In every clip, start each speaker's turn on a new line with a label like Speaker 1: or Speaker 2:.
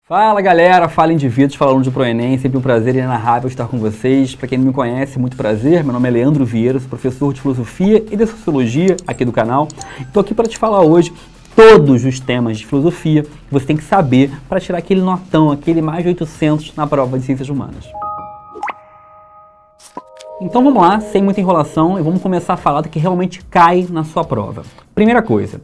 Speaker 1: Fala galera, fala indivíduos, fala alunos do ProEnem, sempre um prazer inenarrável estar com vocês. Para quem não me conhece, muito prazer, meu nome é Leandro Vieira, sou professor de Filosofia e de Sociologia aqui do canal. Estou aqui para te falar hoje todos os temas de filosofia que você tem que saber para tirar aquele notão, aquele mais de 800 na prova de Ciências Humanas. Então vamos lá, sem muita enrolação, e vamos começar a falar do que realmente cai na sua prova. Primeira coisa,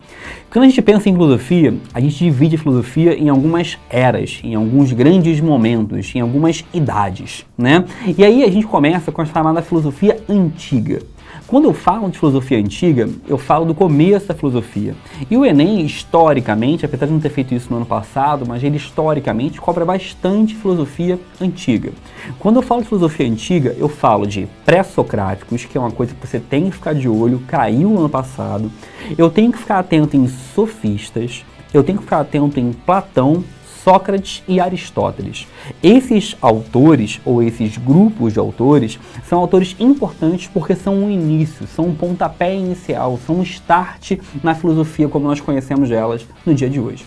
Speaker 1: quando a gente pensa em filosofia, a gente divide a filosofia em algumas eras, em alguns grandes momentos, em algumas idades, né? E aí a gente começa com a chamada filosofia antiga. Quando eu falo de filosofia antiga, eu falo do começo da filosofia. E o Enem, historicamente, apesar de não ter feito isso no ano passado, mas ele historicamente cobra bastante filosofia antiga. Quando eu falo de filosofia antiga, eu falo de pré-socráticos, que é uma coisa que você tem que ficar de olho, caiu no ano passado. Eu tenho que ficar atento em sofistas, eu tenho que ficar atento em Platão, Sócrates e Aristóteles. Esses autores, ou esses grupos de autores, são autores importantes porque são um início, são um pontapé inicial, são um start na filosofia como nós conhecemos elas no dia de hoje.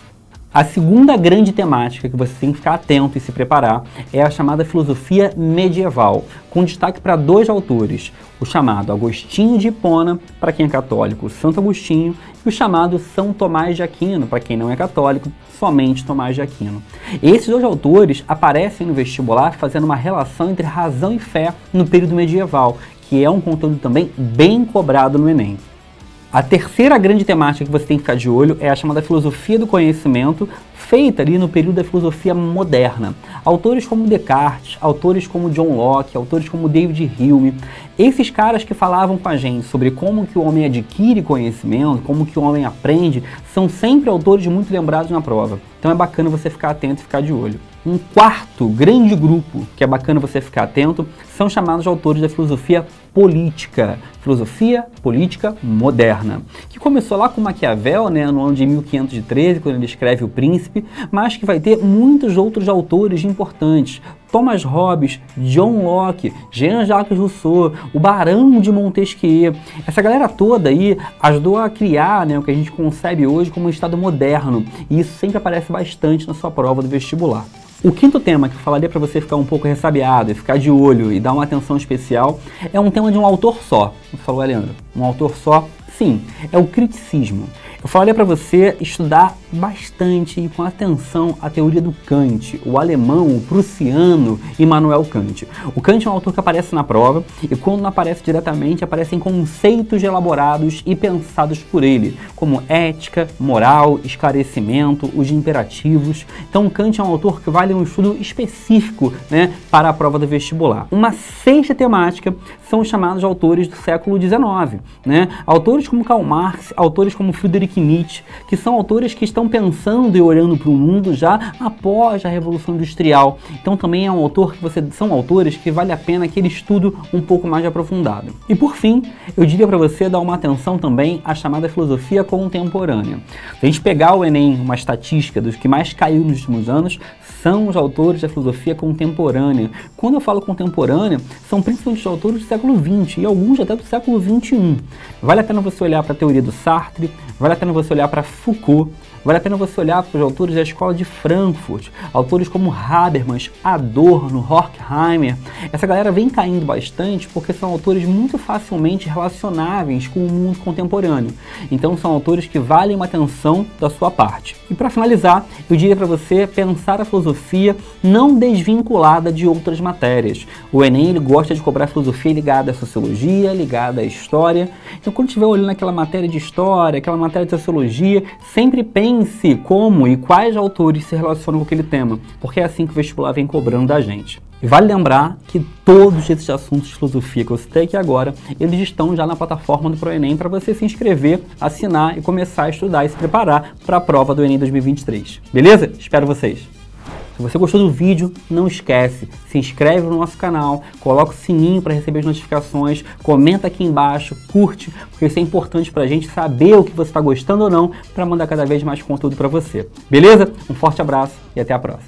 Speaker 1: A segunda grande temática que você tem que ficar atento e se preparar é a chamada filosofia medieval, com destaque para dois autores, o chamado Agostinho de Hipona, para quem é católico, Santo Agostinho, e o chamado São Tomás de Aquino, para quem não é católico, somente Tomás de Aquino. Esses dois autores aparecem no vestibular fazendo uma relação entre razão e fé no período medieval, que é um conteúdo também bem cobrado no Enem. A terceira grande temática que você tem que ficar de olho é a chamada filosofia do conhecimento, feita ali no período da filosofia moderna. Autores como Descartes, autores como John Locke, autores como David Hume, esses caras que falavam com a gente sobre como que o homem adquire conhecimento, como que o homem aprende, são sempre autores muito lembrados na prova. Então é bacana você ficar atento e ficar de olho. Um quarto grande grupo que é bacana você ficar atento são chamados autores da filosofia política moderna, que começou lá com Maquiavel, né, no ano de 1513, quando ele escreve O Príncipe, mas que vai ter muitos outros autores importantes. Thomas Hobbes, John Locke, Jean-Jacques Rousseau, o Barão de Montesquieu. Essa galera toda aí ajudou a criar, né, o que a gente concebe hoje como um Estado moderno, e isso sempre aparece bastante na sua prova do vestibular. O quinto tema que eu falaria para você ficar um pouco ressabiado e ficar de olho e dar uma atenção especial é um tema de um autor só. Você falou, Leandro, um autor só? Sim, é o criticismo. Eu falaria para você estudar bastante e com atenção a teoria do Kant, o alemão, o prussiano Immanuel Kant. O Kant é um autor que aparece na prova e quando não aparece diretamente, aparecem conceitos elaborados e pensados por ele, como ética, moral, esclarecimento, os imperativos. Então Kant é um autor que vale um estudo específico, né, para a prova do vestibular. Uma sexta temática são os chamados autores do século XIX, né? Autores como Karl Marx, autores como Friedrich Nietzsche, que são autores que estão pensando e olhando para o mundo já após a Revolução Industrial. Então também é um autor que são autores que vale a pena aquele estudo um pouco mais aprofundado. E por fim, eu diria para você dar uma atenção também à chamada filosofia contemporânea. Se a gente pegar o Enem, uma estatística dos que mais caiu nos últimos anos, são os autores da filosofia contemporânea. Quando eu falo contemporânea, são principalmente os autores do século XX e alguns até do século XXI. Vale a pena você olhar para a teoria do Sartre, vale a pena você olhar para Foucault, vale a pena você olhar para os autores da escola de Frankfurt, autores como Habermas, Adorno, Horkheimer. Essa galera vem caindo bastante porque são autores muito facilmente relacionáveis com o mundo contemporâneo. Então são autores que valem uma atenção da sua parte. E para finalizar, eu diria para você pensar a filosofia não desvinculada de outras matérias. O Enem ele gosta de cobrar filosofia ligada à sociologia, ligada à história. Então quando estiver olhando aquela matéria de história, aquela matéria de sociologia, sempre pense como e quais autores se relacionam com aquele tema, porque é assim que o vestibular vem cobrando da gente. E vale lembrar que todos esses assuntos de filosofia que eu citei aqui agora, eles estão já na plataforma do ProEnem para você se inscrever, assinar e começar a estudar e se preparar para a prova do Enem 2023. Beleza? Espero vocês! Se você gostou do vídeo, não esquece, se inscreve no nosso canal, coloca o sininho para receber as notificações, comenta aqui embaixo, curte, porque isso é importante para a gente saber o que você está gostando ou não, para mandar cada vez mais conteúdo para você. Beleza? Um forte abraço e até a próxima.